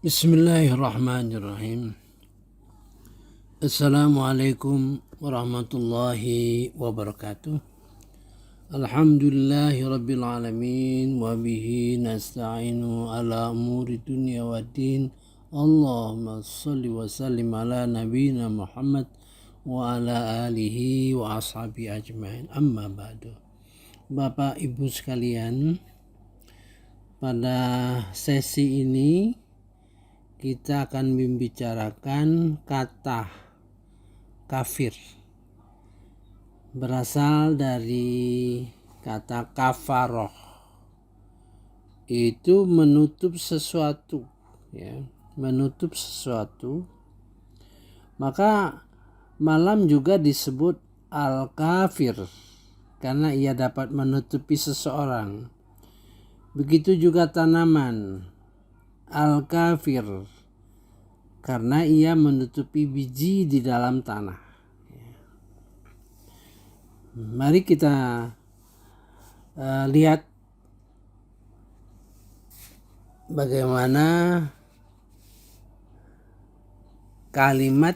Bismillahirrahmanirrahim. Assalamualaikum warahmatullahi wabarakatuh. Alhamdulillahi rabbil alamin wa bihi nasta'inu ala umuri dunya waddin. Allahumma salli wa sallim ala nabiyyina Muhammad wa ala alihi wa ashabi ajmain. Amma ba'du. Bapak Ibu sekalian, pada sesi ini kita akan membicarakan kata kafir. Berasal dari kata kafaroh. Itu menutup sesuatu, ya, menutup sesuatu. Maka malam juga disebut al-kafir karena ia dapat menutupi seseorang. Begitu juga tanaman al-kafir karena ia menutupi biji di dalam tanah. Mari kita lihat bagaimana kalimat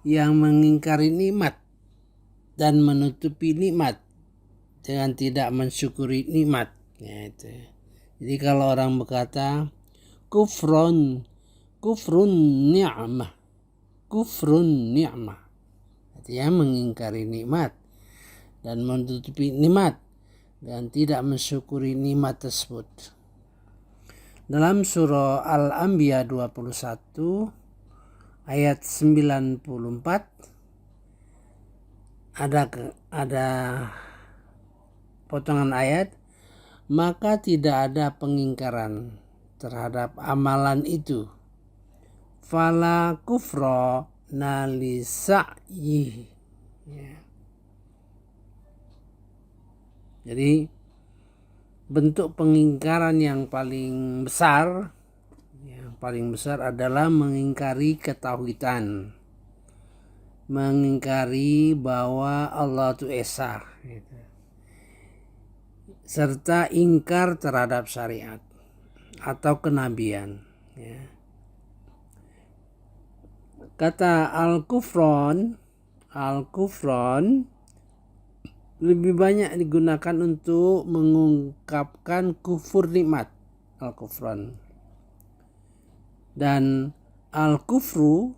yang mengingkari nikmat dan menutupi nikmat dengan tidak mensyukuri nikmat. Ya, itu. Jadi kalau orang berkata kufrun ni'mah, artinya mengingkari nikmat dan menutupi nikmat dan tidak mensyukuri nikmat tersebut. Dalam surah Al-Anbiya 21 ayat 94 ada potongan ayat, maka tidak ada pengingkaran terhadap amalan itu. Fala kufra nali sa'yi. Ya. Jadi bentuk pengingkaran yang paling besar adalah mengingkari ketauhidan, mengingkari bahwa Allah itu esa, gitu. Serta ingkar terhadap syariat atau kenabian. Ya. Kata al-kufron lebih banyak digunakan untuk mengungkapkan kufur nikmat, al-kufron. Dan al-kufru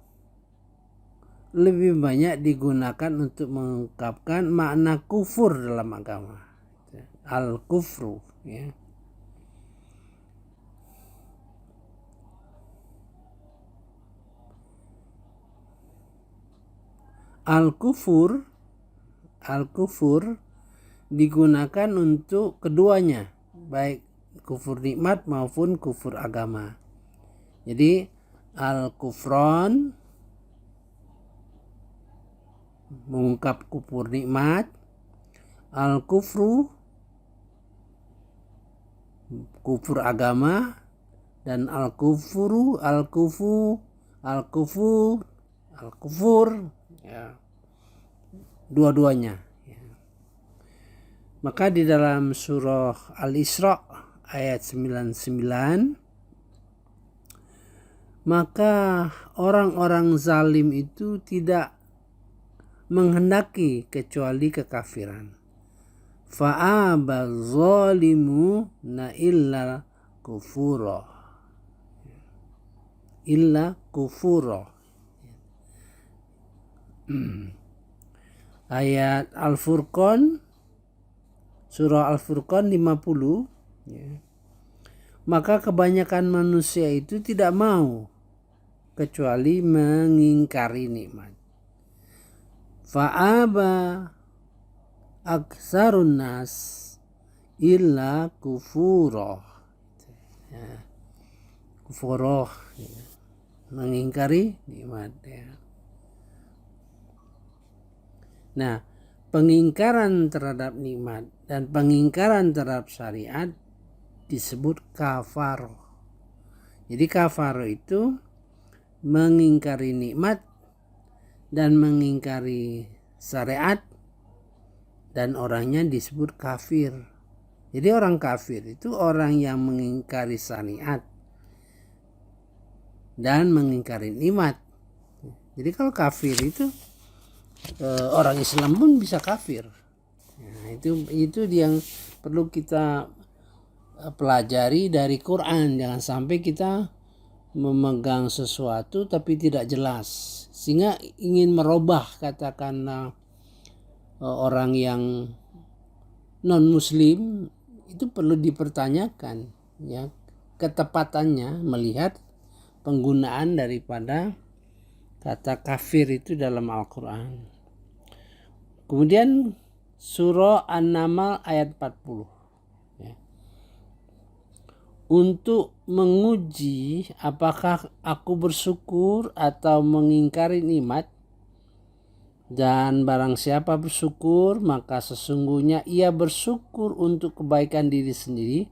lebih banyak digunakan untuk mengungkapkan makna kufur dalam agama. Al-kufru, ya. Al-kufur digunakan untuk keduanya, baik kufur nikmat maupun kufur agama. Jadi al-kufron mengungkap kufur nikmat, al-kufru kufur agama, dan al-kufur ya, dua-duanya. Ya. Maka di dalam surah Al-Isra ayat 99, maka orang-orang zalim itu tidak menghendaki kecuali kekafiran. Fa'aba zalimu na illa kufuro. Ayat Al-Furqan, surah Al-Furqan 50, ya. Maka kebanyakan manusia itu tidak mau kecuali mengingkari nikmat. Fa'aba aksarun nas illa kufuro. Ya. Kufuro, ya. Mengingkari nikmat, ya. Nah, pengingkaran terhadap nikmat dan pengingkaran terhadap syariat disebut kafaroh. Jadi kafaroh itu mengingkari nikmat dan mengingkari syariat, dan orangnya disebut kafir. Jadi orang kafir itu orang yang mengingkari syariat dan mengingkari nikmat. Jadi kalau kafir itu orang Islam pun bisa kafir. Nah, itu yang perlu kita pelajari dari Quran. Jangan sampai kita memegang sesuatu tapi tidak jelas, sehingga ingin merubah, katakanlah orang yang non muslim, itu perlu dipertanyakan ya ketepatannya melihat penggunaan daripada kata kafir itu dalam Al-Quran. Kemudian surah An-Naml ayat 40 ya. Untuk menguji apakah aku bersyukur atau mengingkari nikmat, dan barang siapa bersyukur maka sesungguhnya ia bersyukur untuk kebaikan diri sendiri.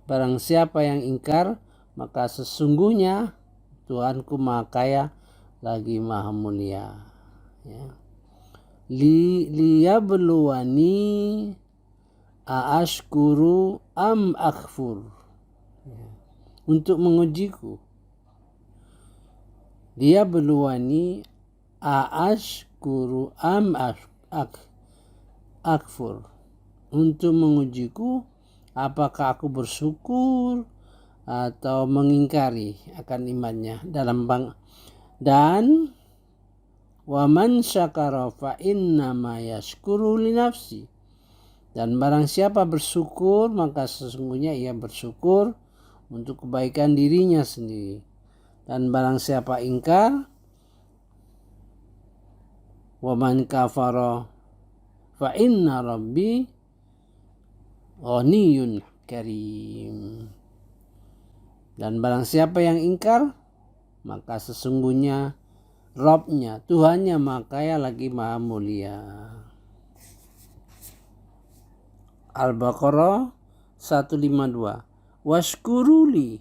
Barang siapa yang ingkar maka sesungguhnya Tuhanku Maha Kaya lagi Maha Mulia. Ya. Liyabluwani aashkuru am akfur. Ya. Untuk mengujiku. Liyabluwani aashkuru am akfur. Untuk mengujiku apakah aku bersyukur atau mengingkari akan imannya dalam dan waman syakara fa innama yashkuru li nafsi. Dan barang siapa bersyukur maka sesungguhnya ia bersyukur untuk kebaikan dirinya sendiri. Dan barang siapa ingkar, waman kafara fa inna rabbi ghaniyun karim. Dan barang siapa yang ingkar maka sesungguhnya Robnya, Tuhannya Maha Kaya lagi Maha Mulia. Al-Baqarah 152. Washkuruli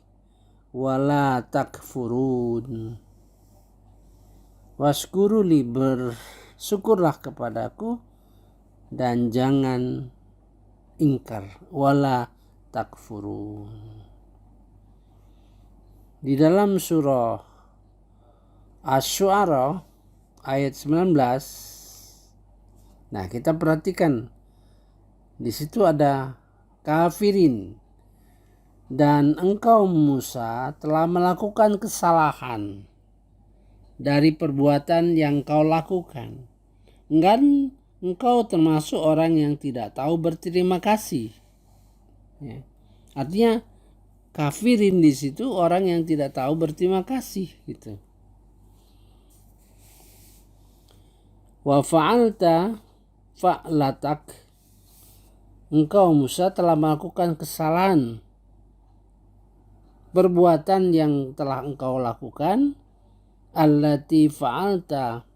wala takfurun. Washkuruli, bersyukurlah kepadaku dan jangan ingkar. Wala takfurun. Di dalam surah Asy-Syu'ara ayat 19. Nah, kita perhatikan di situ ada kafirin. Dan engkau Musa telah melakukan kesalahan dari perbuatan yang kau lakukan. Dan engkau termasuk orang yang tidak tahu berterima kasih. Ya. Artinya kafirin di situ orang yang tidak tahu berterima kasih gitu. Wa fa'alta fa'latak, engkau Musa telah melakukan kesalahan perbuatan yang telah engkau lakukan. Allati fa'alta,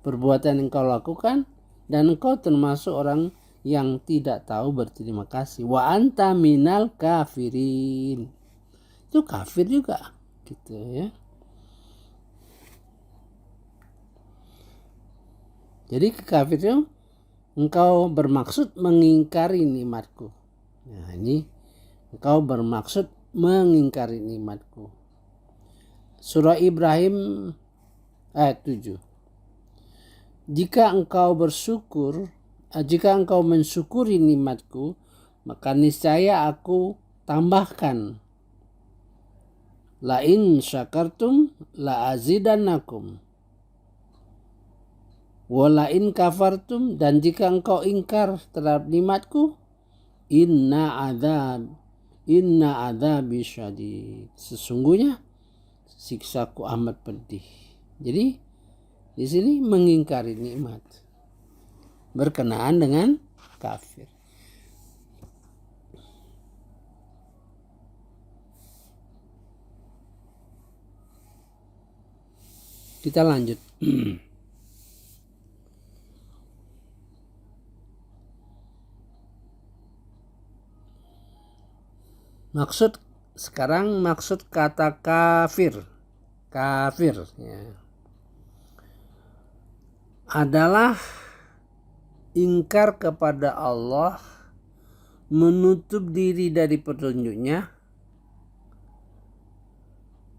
perbuatan yang engkau lakukan, dan engkau termasuk orang yang tidak tahu berterima kasih. Wa anta minal kafirin, itu kafir juga gitu ya. Jadi kafir itu engkau bermaksud mengingkari nikmatku. Nah, ini engkau bermaksud mengingkari nikmatku. Surah Ibrahim ayat 7. Jika engkau mensyukuri nikmatku, maka niscaya aku tambahkan. La in syakartum la azidannakum. Walain kafartum, dan jika engkau ingkar terhadap nikmatku, inna adzabi syadid, sesungguhnya siksaku amat pedih. Jadi di sini mengingkari nikmat berkenaan dengan kafir. Kita lanjut. Maksud kata kafir ya, adalah ingkar kepada Allah, menutup diri dari petunjuknya,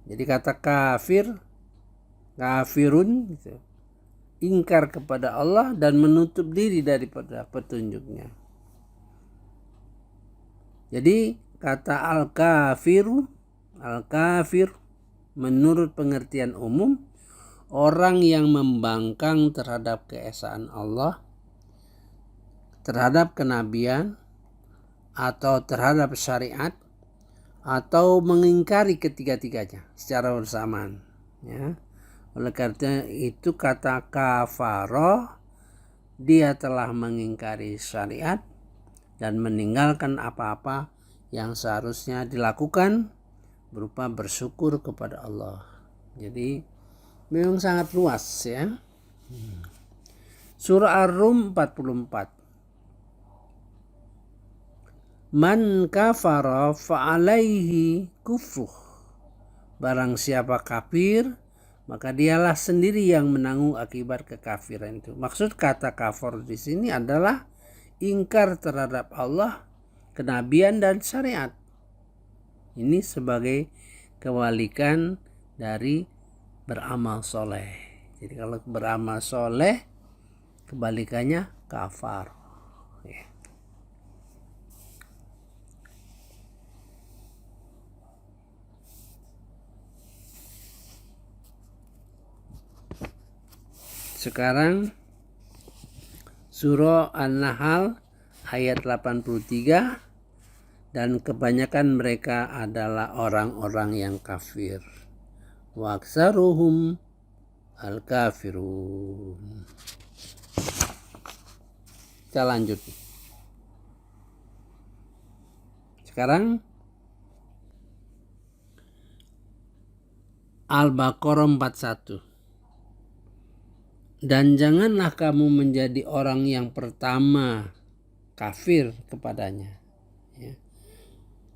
Jadi kata kafirun gitu, ingkar kepada Allah dan menutup diri daripada petunjuknya. Jadi kata al-kafir menurut pengertian umum, orang yang membangkang terhadap keesaan Allah, terhadap kenabian, atau terhadap syariat, atau mengingkari ketiga-tiganya secara bersamaan. Ya. Oleh karena itu kata kafaro, dia telah mengingkari syariat dan meninggalkan apa-apa yang seharusnya dilakukan berupa bersyukur kepada Allah. Jadi memang sangat luas ya. Surah Ar-Rum 44. Man kafara fa'alaihi kufruh. Barang siapa kafir, maka dialah sendiri yang menanggung akibat kekafiran itu. Maksud kata kafir di sini adalah ingkar terhadap Allah, kenabian dan syariat. Ini sebagai kebalikan dari beramal soleh. Jadi kalau beramal soleh, kebalikannya kafar. Ya. Sekarang surah An-Nahl ayat 83, dan kebanyakan mereka adalah orang-orang yang kafir. Wa aksaruhum al-kafirun. Kita lanjut. Sekarang Al-Baqarah 41. Dan janganlah kamu menjadi orang yang pertama kafir kepadanya. Ya.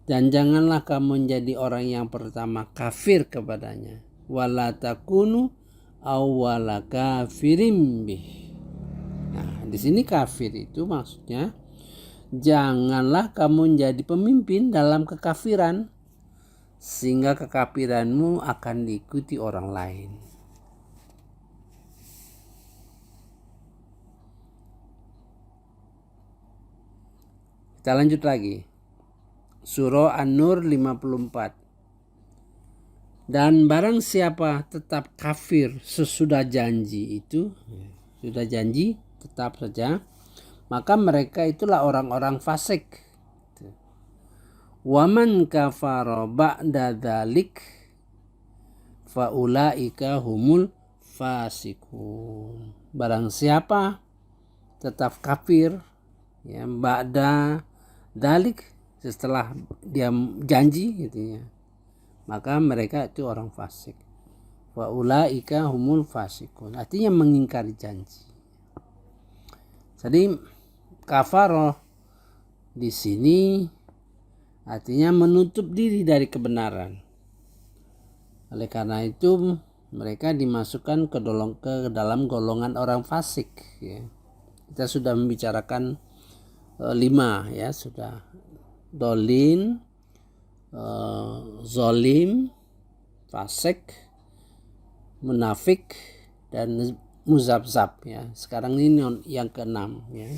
Dan janganlah kamu menjadi orang yang pertama kafir kepadanya. Wala takunu awwala kafirim bih. Nah, di sini kafir itu maksudnya janganlah kamu menjadi pemimpin dalam kekafiran sehingga kekafiranmu akan diikuti orang lain. Kita lanjut lagi. Surah An-Nur 54. Dan barang siapa tetap kafir sesudah janji itu, sudah janji tetap saja, maka mereka itulah orang-orang fasik. Waman kafara ba'da dzalik faulaika humul fasikun. Barang siapa tetap kafir ya ba'da dalik, setelah dia janji gitu ya, maka mereka itu orang fasik. Wa ulaika humul fasikun, artinya mengingkari janji. Jadi kafaroh di sini artinya menutup diri dari kebenaran. Oleh karena itu mereka dimasukkan ke dalam golongan orang fasik ya. Kita sudah membicarakan 5 ya, sudah. Dolin, zolim, fasik, munafik, dan muzabzab ya. Sekarang ini yang ke-6 ya.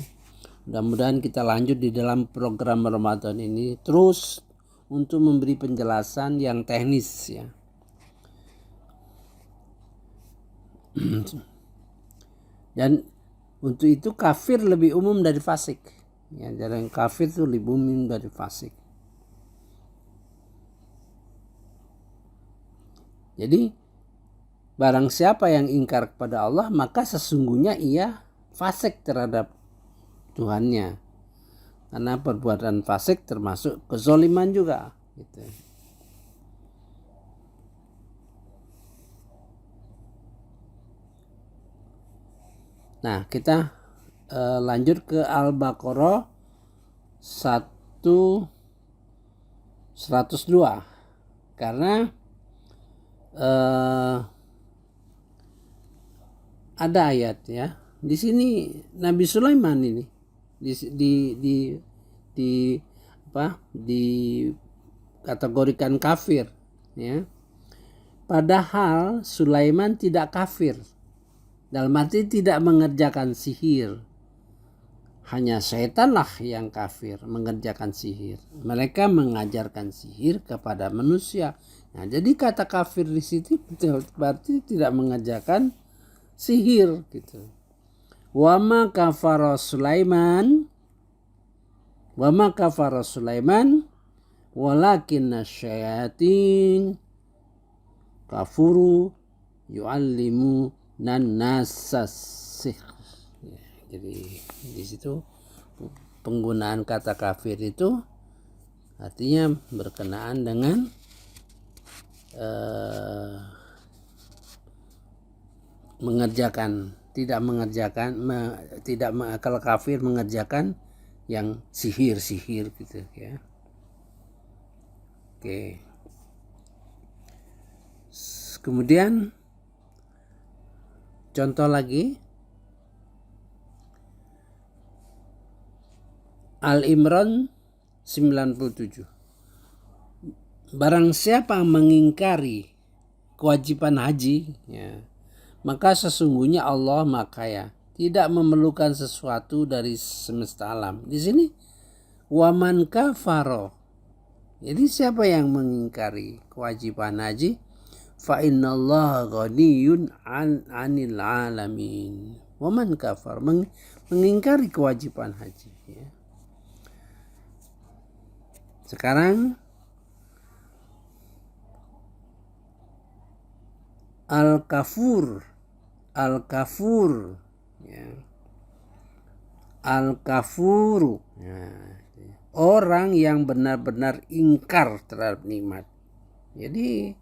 Mudah-mudahan kita lanjut di dalam program Ramadan ini terus untuk memberi penjelasan yang teknis ya. Dan untuk itu kafir lebih umum dari fasik. Ya, jadi kafir itu lebih umum dari fasik. Jadi barang siapa yang ingkar kepada Allah, maka sesungguhnya ia fasik terhadap Tuhannya. Karena perbuatan fasik termasuk kezoliman juga. Gitu. Nah, kita lanjut ke Al-Baqarah 102. Karena ada ayat ya. Di sini Nabi Sulaiman ini dikategorikan kafir ya. Padahal Sulaiman tidak kafir. Dalam arti tidak mengerjakan sihir. Hanya setanlah yang kafir mengerjakan sihir. Mereka mengajarkan sihir kepada manusia. Nah, jadi kata kafir di situ berarti tidak mengerjakan sihir gitu. Wama kafara Sulaiman walakinna syayatin kafuru yu'allimu nannasas sihr. Jadi di situ penggunaan kata kafir itu artinya berkenaan dengan kalau kafir mengerjakan yang sihir gitu ya. Oke. Kemudian contoh lagi Al-Imran 97. Barang siapa mengingkari kewajiban haji, ya, maka sesungguhnya Allah Maha Kaya, tidak memerlukan sesuatu dari semesta alam. Di sini waman kafaro. Jadi siapa yang mengingkari kewajiban haji, fa innallaha ghaniyun 'anil 'alamin. Waman kafar, mengingkari kewajiban haji, ya. Sekarang Al-Kafur, ya. Al-Kafuru, ya. Orang yang benar-benar ingkar terhadap nikmat. Jadi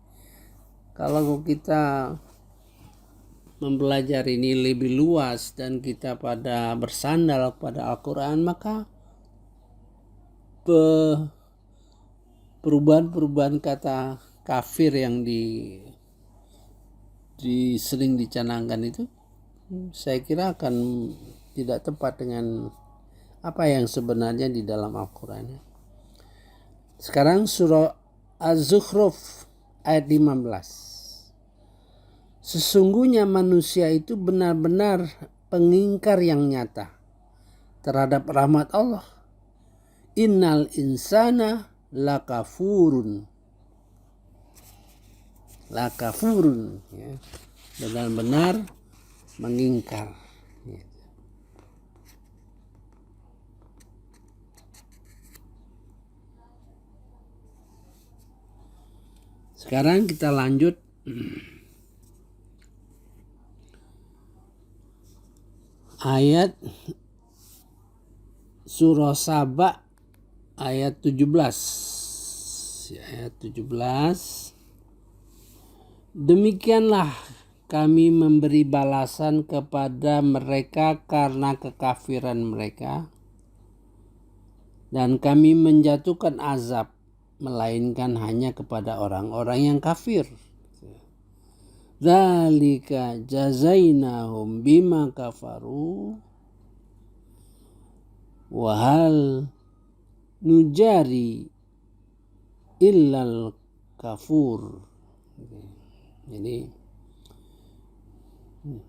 kalau kita mempelajari ini lebih luas dan kita pada bersandar pada Al-Quran, maka perubahan kata kafir yang sering dicanangkan itu saya kira akan tidak tepat dengan apa yang sebenarnya di dalam Al-Quran. Sekarang surah Az-Zukhruf ayat 15. Sesungguhnya manusia itu benar-benar pengingkar yang nyata terhadap rahmat Allah. Innal insana lakafurun, ya. Benar-benar mengingkar. Sekarang kita lanjut ayat surah Saba ayat 17. Ayat 17. Demikianlah kami memberi balasan kepada mereka karena kekafiran mereka, dan kami menjatuhkan azab melainkan hanya kepada orang-orang yang kafir. Dzalika jazainahum bima kafaru wa hal nujari illal kafur.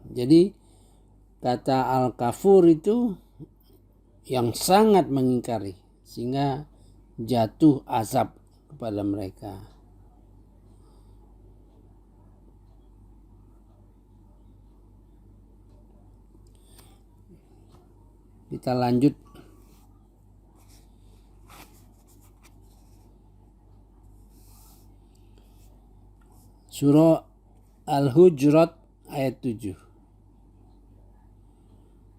Jadi kata al-kafur itu yang sangat mengingkari sehingga jatuh azab kepada mereka. Kita lanjut surah Al-Hujurat ayat 7.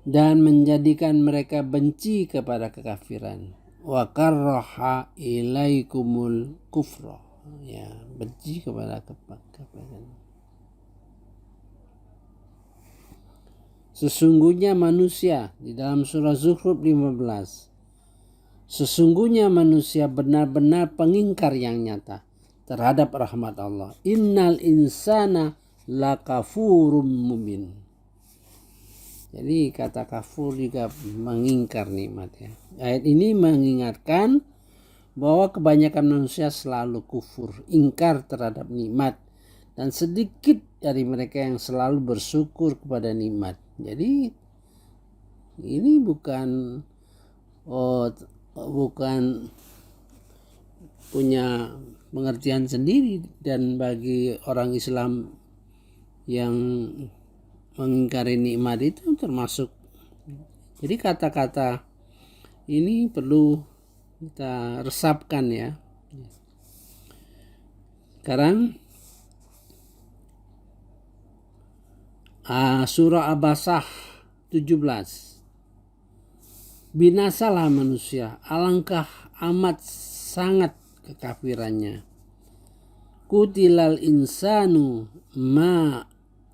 Dan menjadikan mereka benci kepada kekafiran. Wa karraha ilaikumul kufra. Ya, benci kepada kekafiran. Sesungguhnya manusia di dalam surah Zukhruf 15. Sesungguhnya manusia benar-benar pengingkar yang nyata terhadap rahmat Allah. Innal insana lakafurum mubin. Jadi kata kafur juga mengingkar nikmat, ya. Ayat ini mengingatkan bahwa kebanyakan manusia selalu kufur, ingkar terhadap nikmat, dan sedikit dari mereka yang selalu bersyukur kepada nikmat. Jadi ini bukan punya pengertian sendiri, dan bagi orang Islam yang mengingkari nikmat itu termasuk. Jadi kata-kata ini perlu kita resapkan ya. Sekarang surah Abasah 17. Binasalah manusia, alangkah amat sangat kekafirannya. Kutilal insanu ma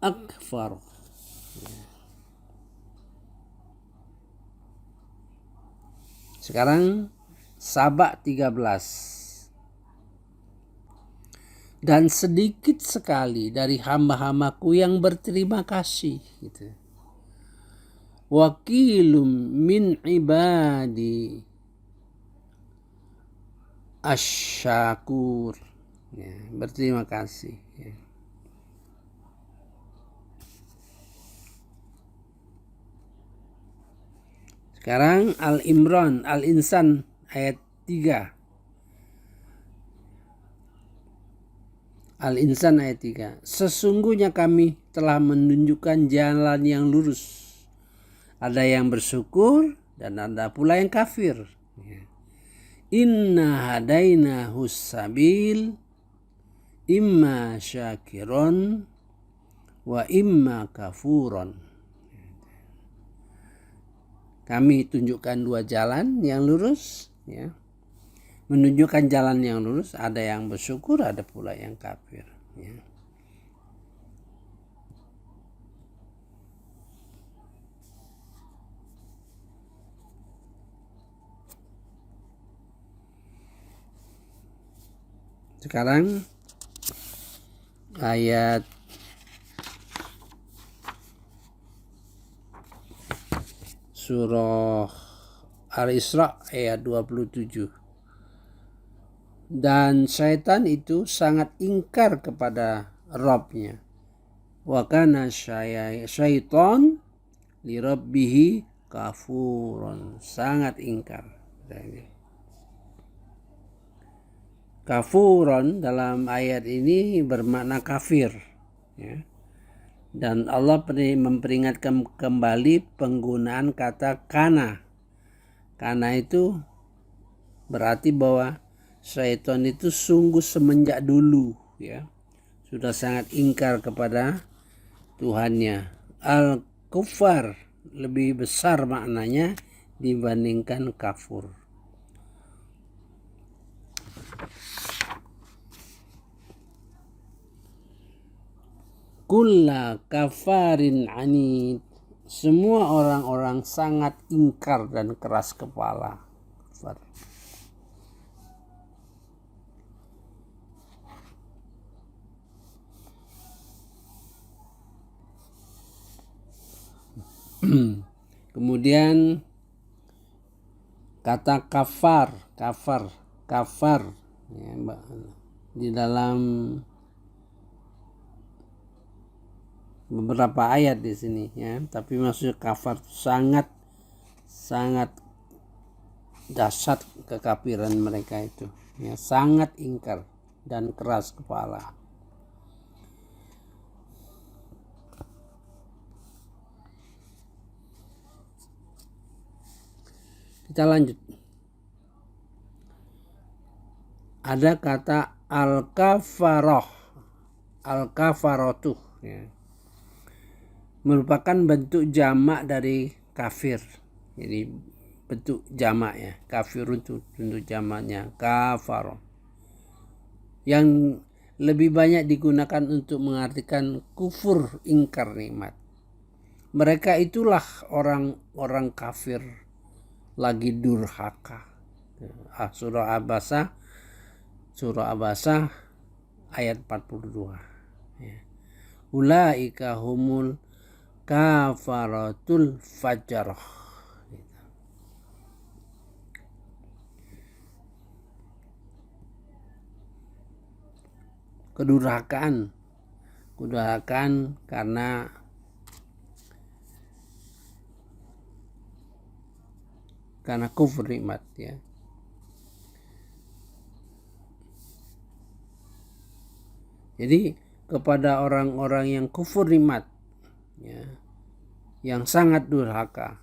akfar. Sekarang Saba 13. Dan sedikit sekali dari hamba-hambaku yang berterima kasih gitu. Wakilum min ibadi asyakur, ya, berterima kasih ya. Sekarang Al-Imran, Al-Insan ayat 3. Al-Insan ayat 3. Sesungguhnya kami telah menunjukkan jalan yang lurus. Ada yang bersyukur dan ada pula yang kafir. Inna hadaina hussabil imma syakiron wa imma kafuron. Kami tunjukkan dua jalan yang lurus ya. Menunjukkan jalan yang lurus, ada yang bersyukur, ada pula yang kafir ya. Sekarang ayat surah Al-Isra ayat 27. Dan syaitan itu sangat ingkar kepada Rabbnya. Wa kana syaitan li rabbihi kafuron. Sangat ingkar. Kafuron dalam ayat ini bermakna kafir ya. Dan Allah memperingatkan kembali penggunaan kata kana. Kana itu berarti bahwa syaitan itu sungguh semenjak dulu ya sudah sangat ingkar kepada Tuhannya. Al-kufar lebih besar maknanya dibandingkan kafur. Kulla kafarin anid. Semua orang-orang sangat ingkar dan keras kepala. Kemudian kata kafar ya, di dalam beberapa ayat di sini ya, tapi maksudnya kafar sangat dahsyat kekafiran mereka itu ya, sangat ingkar dan keras kepala. Kita lanjut. Ada kata al-kafaratuh ya. Merupakan bentuk jamak dari kafir. Jadi bentuk jamak ya. Kafir itu bentuk jamaknya kafaro. Yang lebih banyak digunakan untuk mengartikan kufur, ingkar nikmat. Mereka itulah orang-orang kafir lagi durhaka. Surah Abasah ayat 42. Ya. Ulaika humul kafaratul fajarah. Kedurhakaan kudurhakaan karena kufur nikmat, ya. Jadi kepada orang-orang yang kufur nikmat, ya, yang sangat durhaka,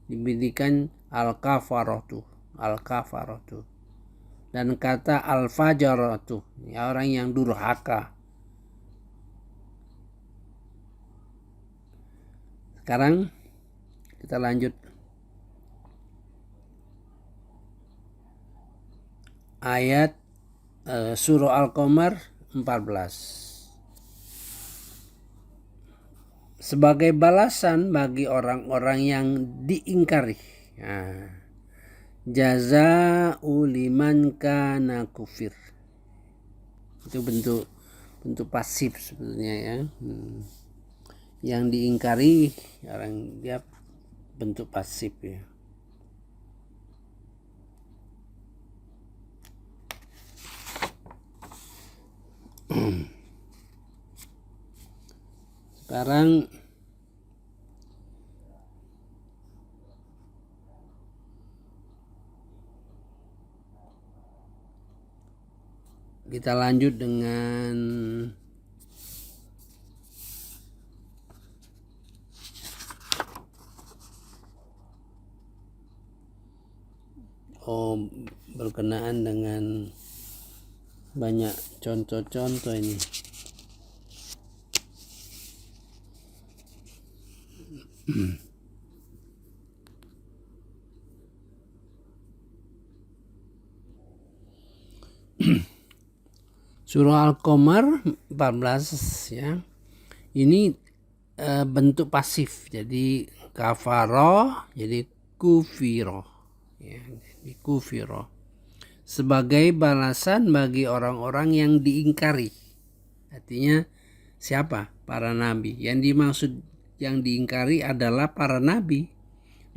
diberikan al-kafaratu, dan kata al-fajaratu, ya, orang yang durhaka. Sekarang kita lanjut ayat surah Al-Qamar 14. Sebagai balasan bagi orang-orang yang diingkari. Nah, jaza'u liman kana kufir. Itu bentuk pasif sebetulnya, ya. Yang diingkari orang dia bentuk pasif, ya. Sekarang kita lanjut dengan berkenaan dengan banyak contoh-contoh ini. Surah Al-Qamar 14, ya. Ini bentuk pasif. Jadi kafaroh jadi kufiro, ya, jadi kufiro. Sebagai balasan bagi orang-orang yang diingkari. Artinya siapa? Para nabi. Yang dimaksud yang diingkari adalah para nabi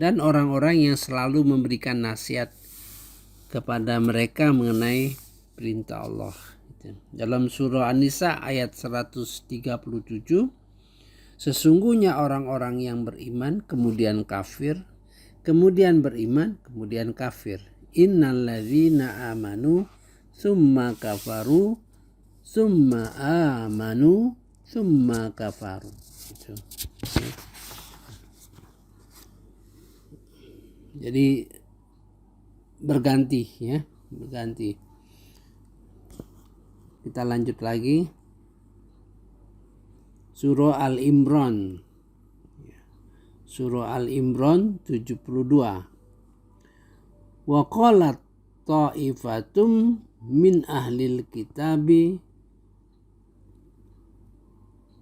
dan orang-orang yang selalu memberikan nasihat kepada mereka mengenai perintah Allah. Dalam surah An-Nisa ayat 137, sesungguhnya orang-orang yang beriman kemudian kafir, kemudian beriman, kemudian kafir. Innalladzina amanu summa kafaru summa amanu summa kafaru. Jadi berganti, ya, berganti. Kita lanjut lagi. Surah Al-Imran. Surah Al-Imran 72. Wa qalat ta'ifatum min ahlil kitabi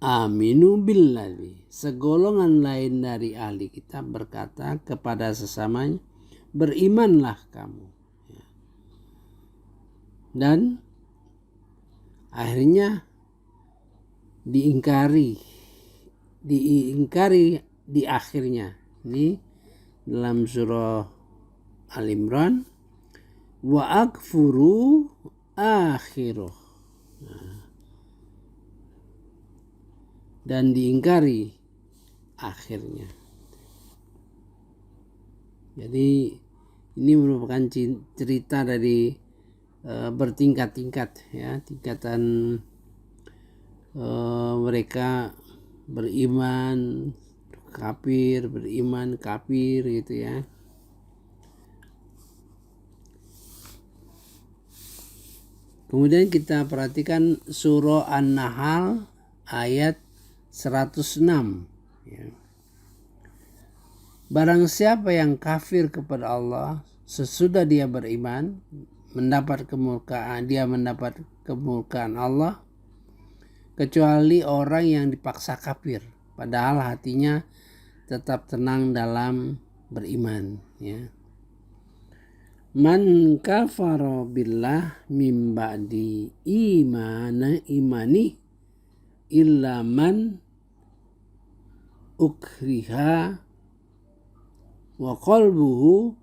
aminu billadzi. Segolongan lain dari ahli kitab berkata kepada sesamanya, berimanlah kamu. Dan akhirnya diingkari di akhirnya. Ini dalam surah Al-Imran, wa akfuru akhiruh. Dan diingkari akhirnya. Jadi ini merupakan cerita dari bertingkat-tingkat, ya, tingkatan mereka beriman kafir, beriman kafir, gitu, ya. Kemudian kita perhatikan surah An-Nahl ayat 106, ya. Barang siapa yang kafir kepada Allah sesudah dia beriman, mendapat kemurkaan Allah, kecuali orang yang dipaksa kafir padahal hatinya tetap tenang dalam beriman, ya. Man kafara billah min ba'di imani illa man ukriha wa qalbuhu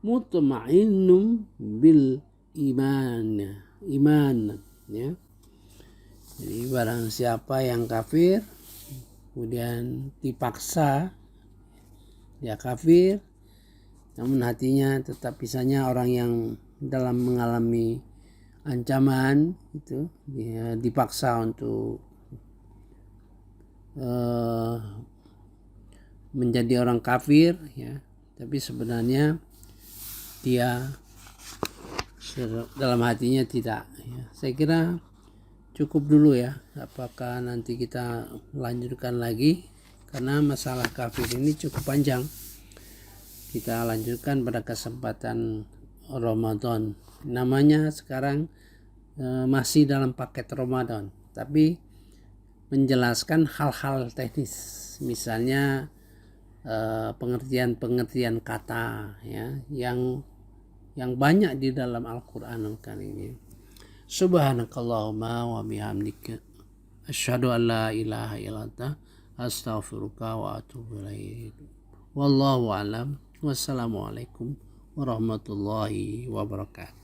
mutma'innum bil iman, ya. Jadi barang siapa yang kafir kemudian dipaksa dia kafir namun hatinya tetap, misalnya orang yang dalam mengalami ancaman itu dia dipaksa untuk menjadi orang kafir ya, tapi sebenarnya dia dalam hatinya tidak ya. Saya kira cukup dulu ya, apakah nanti kita lanjutkan lagi karena masalah kafir ini cukup panjang. Kita lanjutkan pada kesempatan Ramadan. Namanya sekarang masih dalam paket Ramadan, tapi menjelaskan hal-hal teknis, misalnya pengertian-pengertian kata ya yang banyak di dalam Al-Qur'anul Karim. Subhanakallahumma wa bihamdika asyhadu an la ilaha illa anta astaghfiruka wa atubu ilaik. Wallahu a'lam. Wassalamualaikum warahmatullahi wabarakatuh.